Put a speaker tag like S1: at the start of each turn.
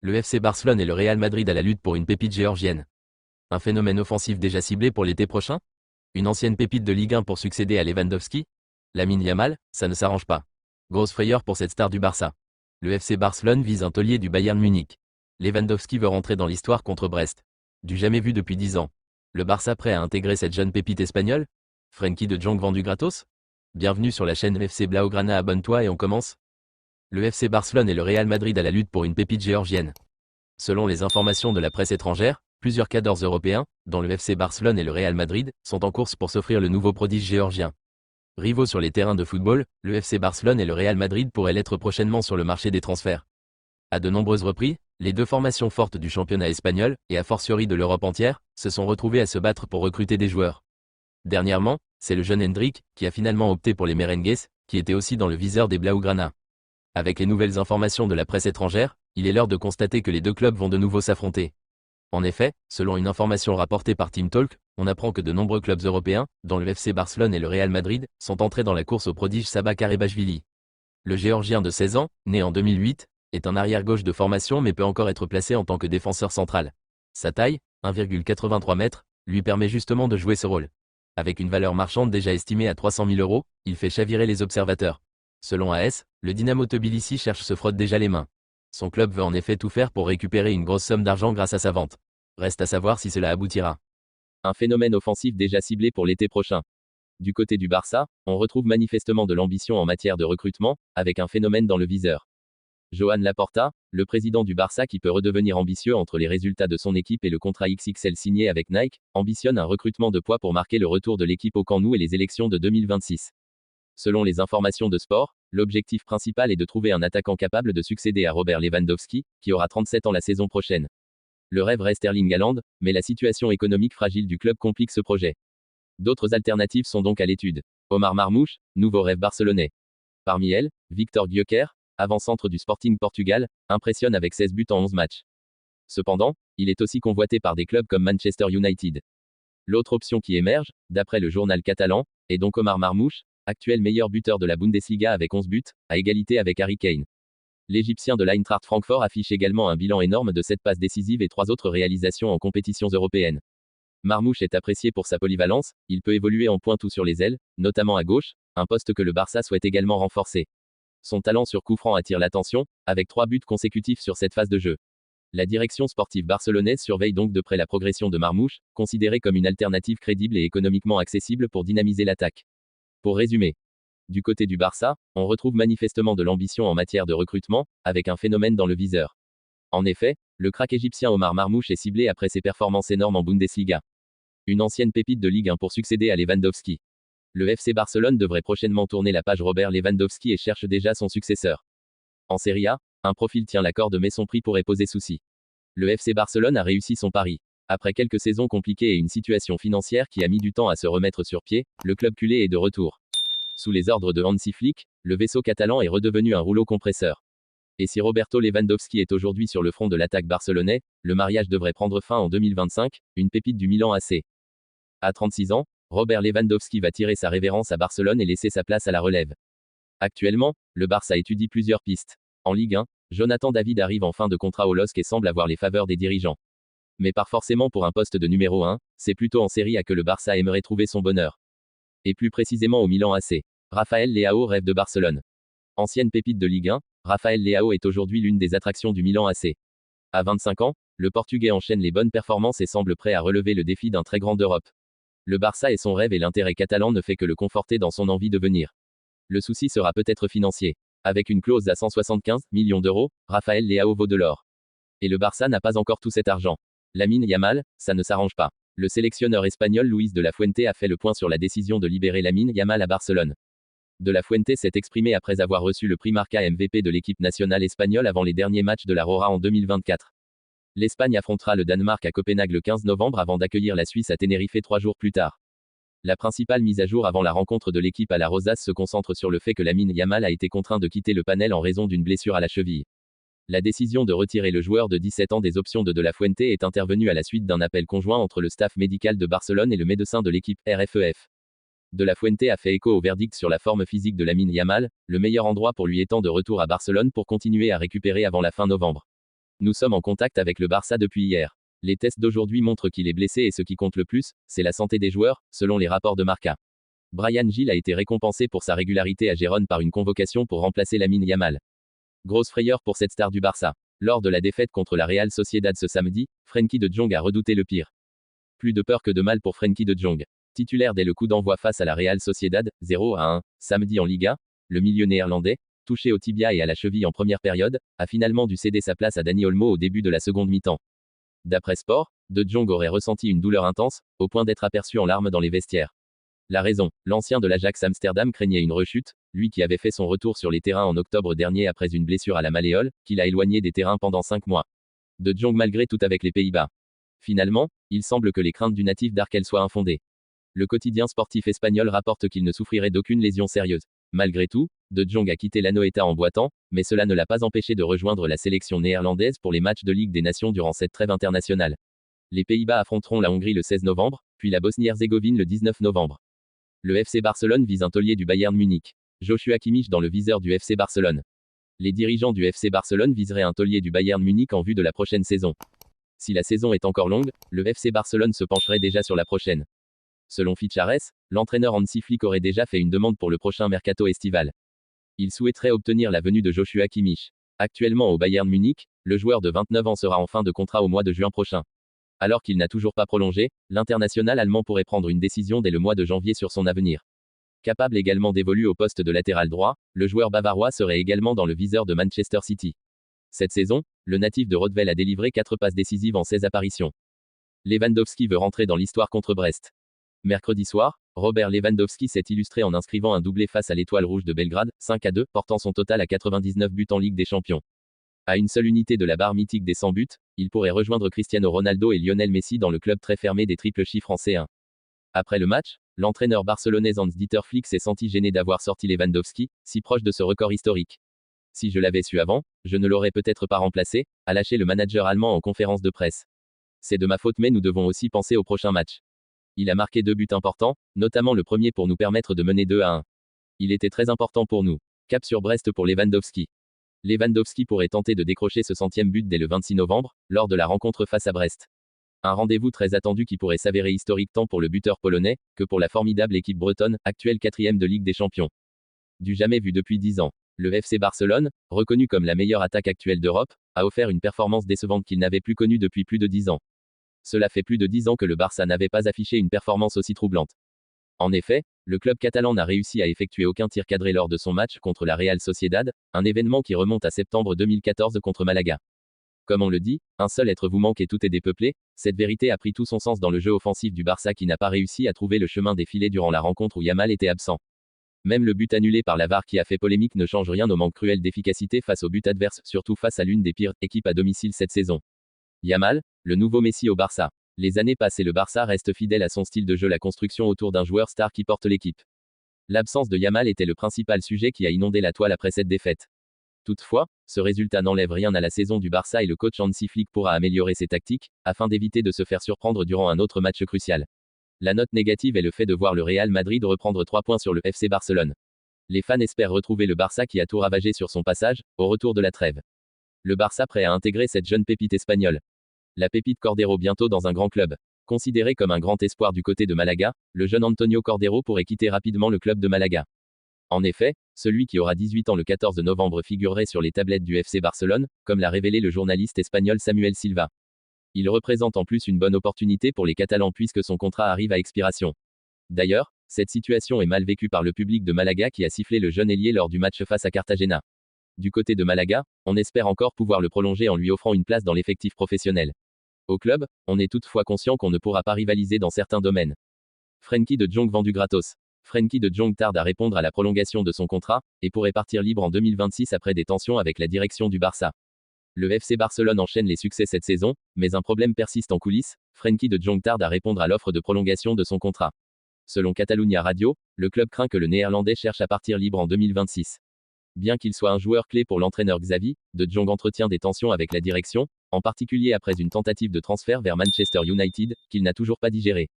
S1: Le FC Barcelone et le Real Madrid à la lutte pour une pépite géorgienne. Un phénomène offensif déjà ciblé pour l'été prochain? Une ancienne pépite de Ligue 1 pour succéder à Lewandowski? Lamine Yamal, ça ne s'arrange pas. Grosse frayeur pour cette star du Barça. Le FC Barcelone vise un taulier du Bayern Munich. Lewandowski veut rentrer dans l'histoire contre Brest. Du jamais vu depuis 10 ans. Le Barça prêt à intégrer cette jeune pépite espagnole? Frenkie de Jong vendu gratos? Bienvenue sur la chaîne FC Blaugrana, abonne-toi et on commence. Le FC Barcelone et le Real Madrid à la lutte pour une pépite géorgienne. Selon les informations de la presse étrangère, plusieurs cadors européens, dont le FC Barcelone et le Real Madrid, sont en course pour s'offrir le nouveau prodige géorgien. Rivaux sur les terrains de football, le FC Barcelone et le Real Madrid pourraient l'être prochainement sur le marché des transferts. À de nombreuses reprises, les deux formations fortes du championnat espagnol, et a fortiori de l'Europe entière, se sont retrouvées à se battre pour recruter des joueurs. Dernièrement, c'est le jeune Hendrik qui a finalement opté pour les Merengues, qui étaient aussi dans le viseur des Blaugrana. Avec les nouvelles informations de la presse étrangère, il est l'heure de constater que les deux clubs vont de nouveau s'affronter. En effet, selon une information rapportée par Team Talk, on apprend que de nombreux clubs européens, dont le FC Barcelone et le Real Madrid, sont entrés dans la course au prodige Saba Karebashvili. Le Géorgien de 16 ans, né en 2008, est un arrière-gauche de formation mais peut encore être placé en tant que défenseur central. Sa taille, 1,83 m, lui permet justement de jouer ce rôle. Avec une valeur marchande déjà estimée à 300 000 €, il fait chavirer les observateurs. Selon AS, le Dynamo Tbilissi se frotte déjà les mains. Son club veut en effet tout faire pour récupérer une grosse somme d'argent grâce à sa vente. Reste à savoir si cela aboutira. Un phénomène offensif déjà ciblé pour l'été prochain. Du côté du Barça, on retrouve manifestement de l'ambition en matière de recrutement, avec un phénomène dans le viseur. Joan Laporta, le président du Barça qui peut redevenir ambitieux entre les résultats de son équipe et le contrat XXL signé avec Nike, ambitionne un recrutement de poids pour marquer le retour de l'équipe au Camp Nou et les élections de 2026. Selon les informations de Sport, l'objectif principal est de trouver un attaquant capable de succéder à Robert Lewandowski, qui aura 37 ans la saison prochaine. Le rêve reste Erling Haaland, mais la situation économique fragile du club complique ce projet. D'autres alternatives sont donc à l'étude. Omar Marmouche, nouveau rêve barcelonais. Parmi elles, Victor Gyökeres, avant-centre du Sporting Portugal, impressionne avec 16 buts en 11 matchs. Cependant, il est aussi convoité par des clubs comme Manchester United. L'autre option qui émerge, d'après le journal catalan, est donc Omar Marmouche, actuel meilleur buteur de la Bundesliga avec 11 buts, à égalité avec Harry Kane. L'Égyptien de l'Eintracht Francfort affiche également un bilan énorme de 7 passes décisives et 3 autres réalisations en compétitions européennes. Marmouche est apprécié pour sa polyvalence, il peut évoluer en pointe ou sur les ailes, notamment à gauche, un poste que le Barça souhaite également renforcer. Son talent sur coup franc attire l'attention, avec 3 buts consécutifs sur cette phase de jeu. La direction sportive barcelonaise surveille donc de près la progression de Marmouche, considéré comme une alternative crédible et économiquement accessible pour dynamiser l'attaque. Pour résumer, du côté du Barça, on retrouve manifestement de l'ambition en matière de recrutement, avec un phénomène dans le viseur. En effet, le crack égyptien Omar Marmouche est ciblé après ses performances énormes en Bundesliga. Une ancienne pépite de Ligue 1 pour succéder à Lewandowski. Le FC Barcelone devrait prochainement tourner la page Robert Lewandowski et cherche déjà son successeur. En Serie A, un profil tient la corde mais son prix pourrait poser souci. Le FC Barcelone a réussi son pari. Après quelques saisons compliquées et une situation financière qui a mis du temps à se remettre sur pied, le club culé est de retour. Sous les ordres de Hansi Flick, le vaisseau catalan est redevenu un rouleau compresseur. Et si Roberto Lewandowski est aujourd'hui sur le front de l'attaque barcelonais, le mariage devrait prendre fin en 2025, une pépite du Milan AC. À 36 ans, Robert Lewandowski va tirer sa révérence à Barcelone et laisser sa place à la relève. Actuellement, le Barça étudie plusieurs pistes. En Ligue 1, Jonathan David arrive en fin de contrat au LOSC et semble avoir les faveurs des dirigeants. Mais pas forcément pour un poste de numéro 1, c'est plutôt en Serie A que le Barça aimerait trouver son bonheur. Et plus précisément au Milan AC. Rafael Leao rêve de Barcelone. Ancienne pépite de Ligue 1, Rafael Leao est aujourd'hui l'une des attractions du Milan AC. À 25 ans, le Portugais enchaîne les bonnes performances et semble prêt à relever le défi d'un très grand d'Europe. Le Barça est son rêve et l'intérêt catalan ne fait que le conforter dans son envie de venir. Le souci sera peut-être financier. Avec une clause à 175 millions d'euros, Rafael Leao vaut de l'or. Et le Barça n'a pas encore tout cet argent. Lamine Yamal, ça ne s'arrange pas. Le sélectionneur espagnol Luis de la Fuente a fait le point sur la décision de libérer Lamine Yamal à Barcelone. De la Fuente s'est exprimé après avoir reçu le prix Marca MVP de l'équipe nationale espagnole avant les derniers matchs de la Rora en 2024. L'Espagne affrontera le Danemark à Copenhague le 15 novembre avant d'accueillir la Suisse à Tenerife 3 jours plus tard. La principale mise à jour avant la rencontre de l'équipe à la Rosas se concentre sur le fait que Lamine Yamal a été contraint de quitter le panel en raison d'une blessure à la cheville. La décision de retirer le joueur de 17 ans des options de la Fuente est intervenue à la suite d'un appel conjoint entre le staff médical de Barcelone et le médecin de l'équipe, RFEF. De la Fuente a fait écho au verdict sur la forme physique de Lamine Yamal, le meilleur endroit pour lui étant de retour à Barcelone pour continuer à récupérer avant la fin novembre. Nous sommes en contact avec le Barça depuis hier. Les tests d'aujourd'hui montrent qu'il est blessé et ce qui compte le plus, c'est la santé des joueurs, selon les rapports de Marca. Bryan Gil a été récompensé pour sa régularité à Gérone par une convocation pour remplacer Lamine Yamal. Grosse frayeur pour cette star du Barça. Lors de la défaite contre la Real Sociedad ce samedi, Frenkie de Jong a redouté le pire. Plus de peur que de mal pour Frenkie de Jong. Titulaire dès le coup d'envoi face à la Real Sociedad, 0-1, samedi en Liga, le milieu néerlandais, touché au tibia et à la cheville en première période, a finalement dû céder sa place à Dani Olmo au début de la seconde mi-temps. D'après Sport, De Jong aurait ressenti une douleur intense, au point d'être aperçu en larmes dans les vestiaires. La raison, l'ancien de l'Ajax Amsterdam craignait une rechute, lui qui avait fait son retour sur les terrains en octobre dernier après une blessure à la malléole, qui l'a éloigné des terrains pendant 5 mois. De Jong malgré tout avec les Pays-Bas. Finalement, il semble que les craintes du natif d'Arkel soient infondées. Le quotidien sportif espagnol rapporte qu'il ne souffrirait d'aucune lésion sérieuse. Malgré tout, De Jong a quitté l'Anoeta en boitant, mais cela ne l'a pas empêché de rejoindre la sélection néerlandaise pour les matchs de Ligue des Nations durant cette trêve internationale. Les Pays-Bas affronteront la Hongrie le 16 novembre, puis la Bosnie-Herzégovine le 19 novembre. Le FC Barcelone vise un taulier du Bayern Munich. Joshua Kimmich dans le viseur du FC Barcelone. Les dirigeants du FC Barcelone viseraient un taulier du Bayern Munich en vue de la prochaine saison. Si la saison est encore longue, le FC Barcelone se pencherait déjà sur la prochaine. Selon Fichares, l'entraîneur Hansi Flick aurait déjà fait une demande pour le prochain mercato estival. Il souhaiterait obtenir la venue de Joshua Kimmich. Actuellement au Bayern Munich, le joueur de 29 ans sera en fin de contrat au mois de juin prochain. Alors qu'il n'a toujours pas prolongé, l'international allemand pourrait prendre une décision dès le mois de janvier sur son avenir. Capable également d'évoluer au poste de latéral droit, le joueur bavarois serait également dans le viseur de Manchester City. Cette saison, le natif de Rottweil a délivré 4 passes décisives en 16 apparitions. Lewandowski veut rentrer dans l'histoire contre Brest. Mercredi soir, Robert Lewandowski s'est illustré en inscrivant un doublé face à l'Étoile Rouge de Belgrade, 5-2, portant son total à 99 buts en Ligue des Champions. À une seule unité de la barre mythique des 100 buts, il pourrait rejoindre Cristiano Ronaldo et Lionel Messi dans le club très fermé des triples chiffres en C1. Après le match, l'entraîneur barcelonais Hans-Dieter Flick s'est senti gêné d'avoir sorti Lewandowski, si proche de ce record historique. Si je l'avais su avant, je ne l'aurais peut-être pas remplacé, a lâché le manager allemand en conférence de presse. C'est de ma faute mais nous devons aussi penser au prochain match. Il a marqué 2 buts importants, notamment le premier pour nous permettre de mener 2-1. Il était très important pour nous. Cap sur Brest pour Lewandowski. Lewandowski pourrait tenter de décrocher ce 100e but dès le 26 novembre, lors de la rencontre face à Brest. Un rendez-vous très attendu qui pourrait s'avérer historique tant pour le buteur polonais, que pour la formidable équipe bretonne, actuelle 4e de Ligue des Champions. Du jamais vu depuis 10 ans. Le FC Barcelone, reconnu comme la meilleure attaque actuelle d'Europe, a offert une performance décevante qu'il n'avait plus connue depuis plus de 10 ans. Cela fait plus de 10 ans que le Barça n'avait pas affiché une performance aussi troublante. En effet, le club catalan n'a réussi à effectuer aucun tir cadré lors de son match contre la Real Sociedad, un événement qui remonte à septembre 2014 contre Malaga. Comme on le dit, un seul être vous manque et tout est dépeuplé, cette vérité a pris tout son sens dans le jeu offensif du Barça qui n'a pas réussi à trouver le chemin des filets durant la rencontre où Yamal était absent. Même le but annulé par la VAR qui a fait polémique ne change rien au manque cruel d'efficacité face au but adverse, surtout face à l'une des pires équipes à domicile cette saison. Yamal, le nouveau Messi au Barça. Les années passent et le Barça reste fidèle à son style de jeu, la construction autour d'un joueur star qui porte l'équipe. L'absence de Yamal était le principal sujet qui a inondé la toile après cette défaite. Toutefois, ce résultat n'enlève rien à la saison du Barça et le coach Hansi Flick pourra améliorer ses tactiques, afin d'éviter de se faire surprendre durant un autre match crucial. La note négative est le fait de voir le Real Madrid reprendre 3 points sur le FC Barcelone. Les fans espèrent retrouver le Barça qui a tout ravagé sur son passage, au retour de la trêve. Le Barça prêt à intégrer cette jeune pépite espagnole. La pépite Cordero bientôt dans un grand club. Considéré comme un grand espoir du côté de Malaga, le jeune Antonio Cordero pourrait quitter rapidement le club de Malaga. En effet, celui qui aura 18 ans le 14 novembre figurerait sur les tablettes du FC Barcelone, comme l'a révélé le journaliste espagnol Samuel Silva. Il représente en plus une bonne opportunité pour les Catalans puisque son contrat arrive à expiration. D'ailleurs, cette situation est mal vécue par le public de Malaga qui a sifflé le jeune ailier lors du match face à Cartagena. Du côté de Malaga, on espère encore pouvoir le prolonger en lui offrant une place dans l'effectif professionnel. Au club, on est toutefois conscient qu'on ne pourra pas rivaliser dans certains domaines. Frenkie de Jong vendu gratos. Frenkie de Jong tarde à répondre à la prolongation de son contrat, et pourrait partir libre en 2026 après des tensions avec la direction du Barça. Le FC Barcelone enchaîne les succès cette saison, mais un problème persiste en coulisses, Frenkie de Jong tarde à répondre à l'offre de prolongation de son contrat. Selon Catalunya Radio, le club craint que le Néerlandais cherche à partir libre en 2026. Bien qu'il soit un joueur clé pour l'entraîneur Xavi, De Jong entretient des tensions avec la direction, en particulier après une tentative de transfert vers Manchester United, qu'il n'a toujours pas digérée.